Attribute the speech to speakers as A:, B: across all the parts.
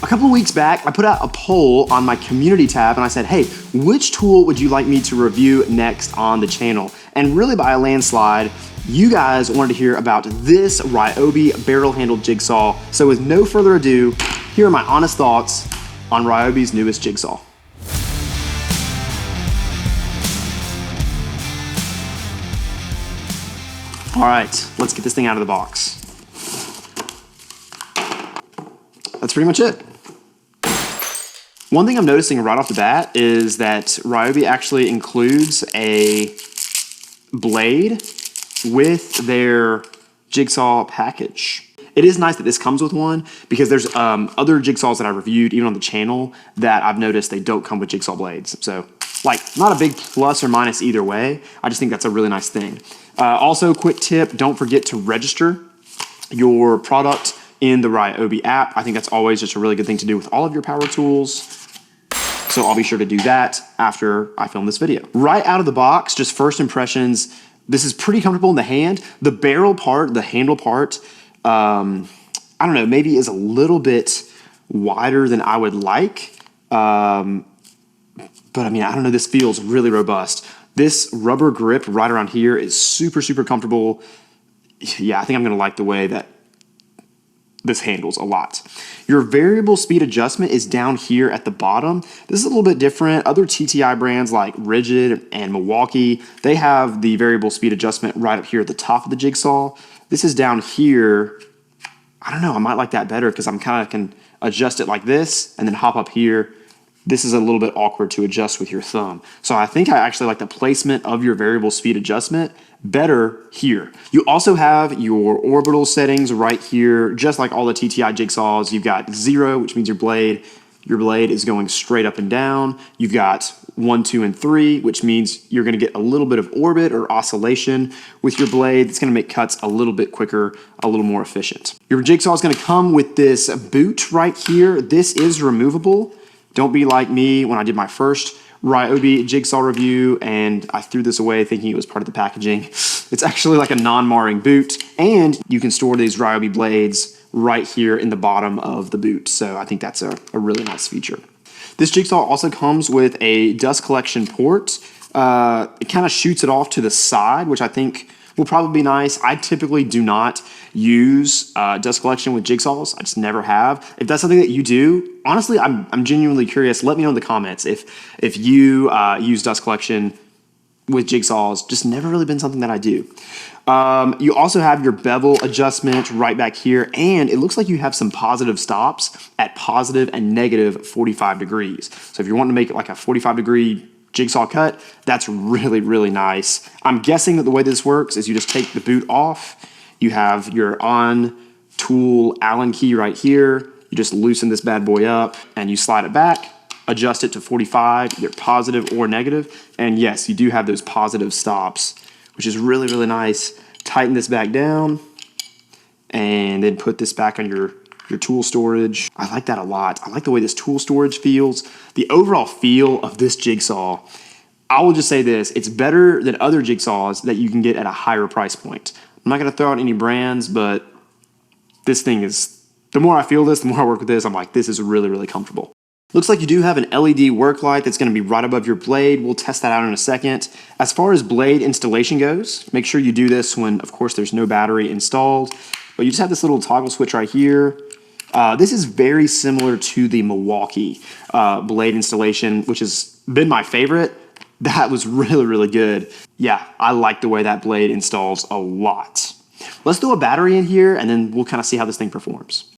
A: A couple of weeks back, I put out a poll on my community tab and I said, hey, which tool would you like me to review next on the channel? And really by a landslide, you guys wanted to hear about this Ryobi barrel-handled jigsaw. So with no further ado, here are my honest thoughts on Ryobi's newest jigsaw. All right, let's get this thing out of the box. That's pretty much it. One thing I'm noticing right off the bat is that Ryobi actually includes a blade with their jigsaw package. It is nice that this comes with one because there's other jigsaws that I reviewed even on the channel that I've noticed they don't come with jigsaw blades. So like not a big plus or minus either way. I just think that's a really nice thing. Also, quick tip, don't forget to register your product in the Ryobi app. I think that's always just a really good thing to do with all of your power tools. So I'll be sure to do that after I film this video. Right out of the box, just first impressions, this is pretty comfortable in the hand. The barrel part, the handle part, I don't know, maybe is a little bit wider than I would like. But I mean, I don't know, this feels really robust. This rubber grip right around here is super, super comfortable. Yeah, I think I'm gonna like the way that this handles a lot. Your variable speed adjustment is down here at the bottom. This is a little bit different. Other TTI brands like Rigid and Milwaukee, they have the variable speed adjustment right up here at the top of the jigsaw. This is down here. I don't know, I might like that better because I'm kind of can adjust it like this and then hop up here. This is a little bit awkward to adjust with your thumb. So I think I actually like the placement of your variable speed adjustment better here. You also have your orbital settings right here, just like all the TTI jigsaws. You've got 0, which means your blade is going straight up and down. You've got 1, 2, and 3, which means you're gonna get a little bit of orbit or oscillation with your blade. It's gonna make cuts a little bit quicker, a little more efficient. Your jigsaw is gonna come with this boot right here. This is removable. Don't be like me when I did my first Ryobi jigsaw review and I threw this away thinking it was part of the packaging. It's actually like a non-marring boot, and you can store these Ryobi blades right here in the bottom of the boot. So I think that's a really nice feature. This jigsaw also comes with a dust collection port. It kind of shoots it off to the side, which I think will probably be nice. I typically do not use dust collection with jigsaws. I just never have. If that's something that you do, honestly, I'm genuinely curious. Let me know in the comments if you use dust collection with jigsaws. Just never really been something that I do. You also have your bevel adjustment right back here, and it looks like you have some positive stops at positive and negative 45 degrees. So if you're wanting to make it like a 45-degree jigsaw cut, that's really, really nice. I'm guessing that the way this works is you just take the boot off. You have your on tool Allen key right here. You just loosen this bad boy up and you slide it back, adjust it to 45, either positive or negative. And yes, you do have those positive stops, which is really, really nice. Tighten this back down and then put this back on your tool storage. I like that a lot. I like the way this tool storage feels. The overall feel of this jigsaw, I will just say this, it's better than other jigsaws that you can get at a higher price point. I'm not gonna throw out any brands, but this thing is, the more I feel this, the more I work with this, I'm like, this is really, really comfortable. Looks like you do have an LED work light that's gonna be right above your blade. We'll test that out in a second. As far as blade installation goes, make sure you do this when, of course, there's no battery installed, but you just have this little toggle switch right here. This is very similar to the Milwaukee blade installation, which has been my favorite. That was really, really good. Yeah, I like the way that blade installs a lot. Let's throw a battery in here and then we'll kind of see how this thing performs.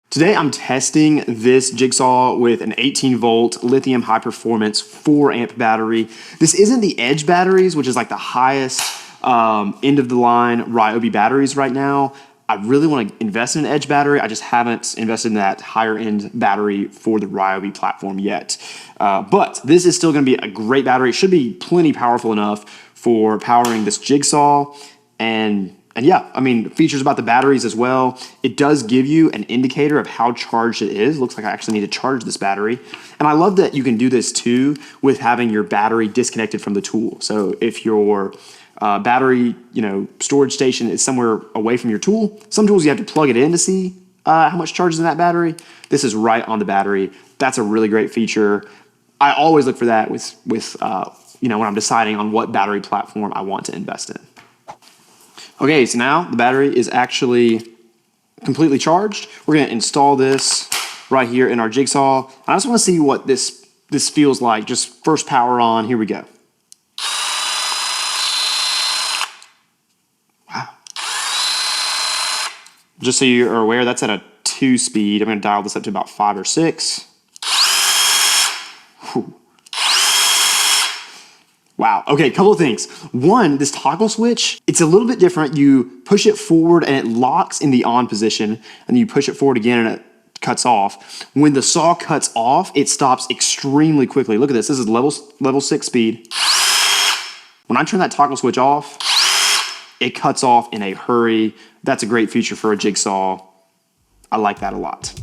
A: Today I'm testing this jigsaw with an 18-volt lithium high-performance 4-amp battery. This isn't the Edge batteries, which is like the highest end-of-the-line Ryobi batteries right now. I really want to invest in an Edge battery. I just haven't invested in that higher-end battery for the Ryobi platform yet. But this is still going to be a great battery. It should be plenty powerful enough for powering this jigsaw. And yeah, I mean, features about the batteries as well. It does give you an indicator of how charged it is. Looks like I actually need to charge this battery. And I love that you can do this too with having your battery disconnected from the tool. So if your battery, storage station is somewhere away from your tool, some tools you have to plug it in to see how much charge is in that battery. This is right on the battery. That's a really great feature. I always look for that with when I'm deciding on what battery platform I want to invest in. Okay, so now the battery is actually completely charged. We're going to install this right here in our Jigsaw. I just want to see what this feels like. Just first power on. Here we go. Wow. Just so you are aware, that's at a 2 speed. I'm going to dial this up to about 5 or 6. Whew. Wow. Okay, a couple of things. One, this toggle switch, it's a little bit different. You push it forward and it locks in the on position, and then you push it forward again and it cuts off. When the saw cuts off, it stops extremely quickly. Look at this. This is level 6 speed. When I turn that toggle switch off, it cuts off in a hurry. That's a great feature for a Jigsaw. I like that a lot.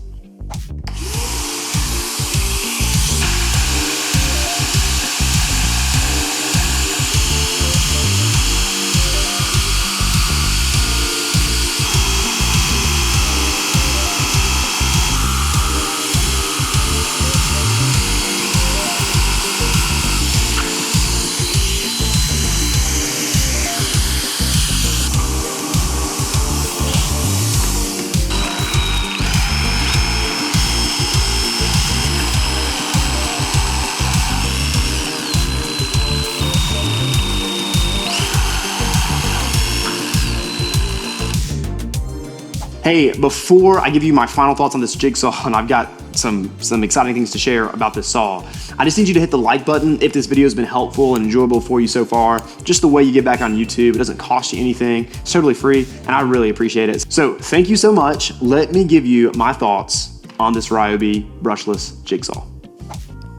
A: Hey, before I give you my final thoughts on this Jigsaw, and I've got some exciting things to share about this saw, I just need you to hit the like button if this video has been helpful and enjoyable for you so far. Just the way you get back on YouTube. It doesn't cost you anything. It's totally free, and I really appreciate it. So thank you so much. Let me give you my thoughts on this Ryobi brushless Jigsaw.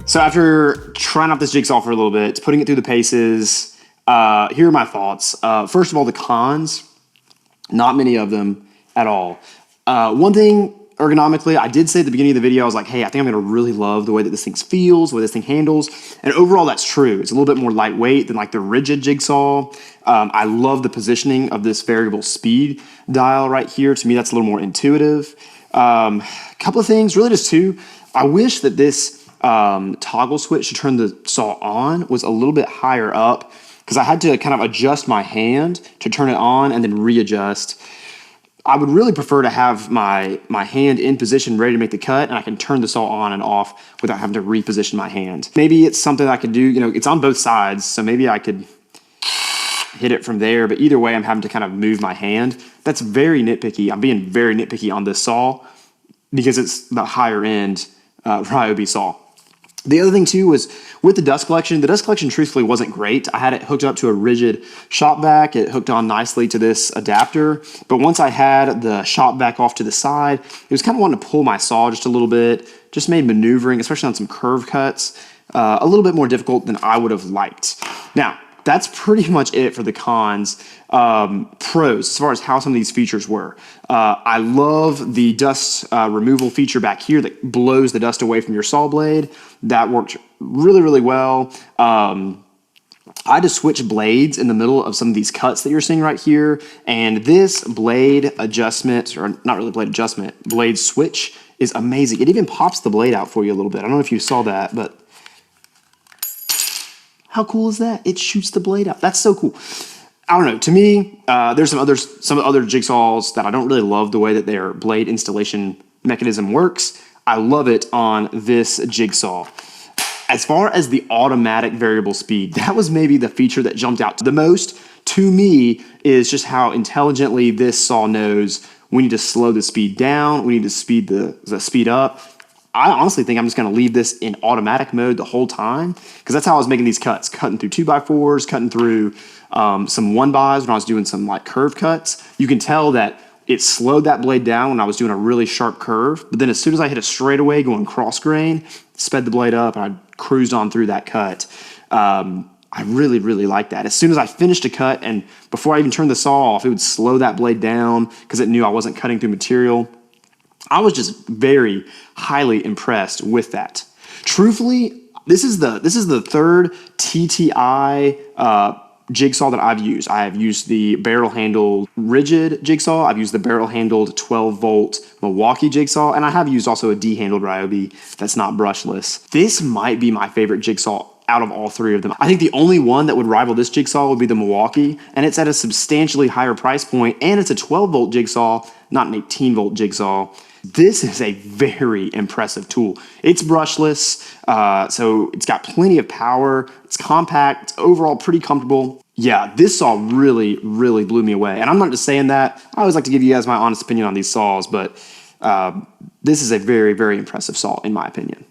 A: So after trying out this Jigsaw for a little bit, putting it through the paces, here are my thoughts. First of all, the cons, not many of them at all. One thing, ergonomically, I did say at the beginning of the video, I was like, hey, I think I'm gonna really love the way that this thing feels, the way this thing handles. And overall, that's true. It's a little bit more lightweight than like the rigid Jigsaw. I love the positioning of this variable speed dial right here. To me, that's a little more intuitive. Couple of things, really just two. I wish that this toggle switch to turn the saw on was a little bit higher up, because I had to kind of adjust my hand to turn it on and then readjust. I would really prefer to have my hand in position ready to make the cut, and I can turn the saw on and off without having to reposition my hand. Maybe it's something I could do, it's on both sides, so maybe I could hit it from there, but either way, I'm having to kind of move my hand. That's very nitpicky. I'm being very nitpicky on this saw because it's the higher end Ryobi saw. The other thing too was with the dust collection truthfully wasn't great. I had it hooked up to a rigid shop vac. It hooked on nicely to this adapter. But once I had the shop vac off to the side, it was kind of wanting to pull my saw just a little bit. Just made maneuvering, especially on some curve cuts, a little bit more difficult than I would have liked. Now, that's pretty much it for the cons. Pros, as far as how some of these features were. I love the dust removal feature back here that blows the dust away from your saw blade. That worked really, really well. I had to switch blades in the middle of some of these cuts that you're seeing right here. And this blade adjustment, or not really blade adjustment, blade switch is amazing. It even pops the blade out for you a little bit. I don't know if you saw that, but how cool is that? It shoots the blade out. That's so cool. I don't know. To me, there's some other Jigsaws that I don't really love the way that their blade installation mechanism works. I love it on this Jigsaw. As far as the automatic variable speed, that was maybe the feature that jumped out the most to me, is just how intelligently this saw knows we need to slow the speed down, we need to speed the speed up. I honestly think I'm just going to leave this in automatic mode the whole time, because that's how I was making these cuts, cutting through 2x4s, cutting through some 1-bys when I was doing some like curve cuts. You can tell that it slowed that blade down when I was doing a really sharp curve, but then as soon as I hit a straightaway going cross grain, sped the blade up and I cruised on through that cut. I really, really like that. As soon as I finished a cut and before I even turned the saw off, it would slow that blade down because it knew I wasn't cutting through material. I was just very highly impressed with that. Truthfully, this is the third TTI Jigsaw that I've used. I have used the barrel-handled rigid jigsaw. I've used the barrel-handled 12-volt Milwaukee jigsaw, and I have used also a D-handled Ryobi that's not brushless. This might be my favorite jigsaw out of all three of them. I think the only one that would rival this jigsaw would be the Milwaukee, and it's at a substantially higher price point, and it's a 12-volt jigsaw, not an 18-volt jigsaw. This is a very impressive tool. It's brushless, so it's got plenty of power. It's compact. It's overall pretty comfortable. Yeah, this saw really, really blew me away. And I'm not just saying that. I always like to give you guys my honest opinion on these saws, but this is a very, very impressive saw in my opinion.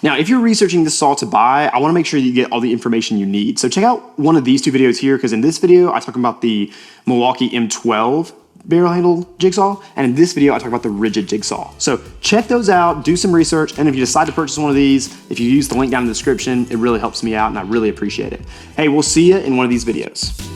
A: Now, if you're researching this saw to buy, I want to make sure that you get all the information you need. So check out one of these two videos here, because in this video, I talk about the Milwaukee M12 barrel handle jigsaw, and in this video I talk about the rigid jigsaw. So check those out, do some research, and if you decide to purchase one of these, if you use the link down in the description, it really helps me out and I really appreciate it. Hey, we'll see you in one of these videos.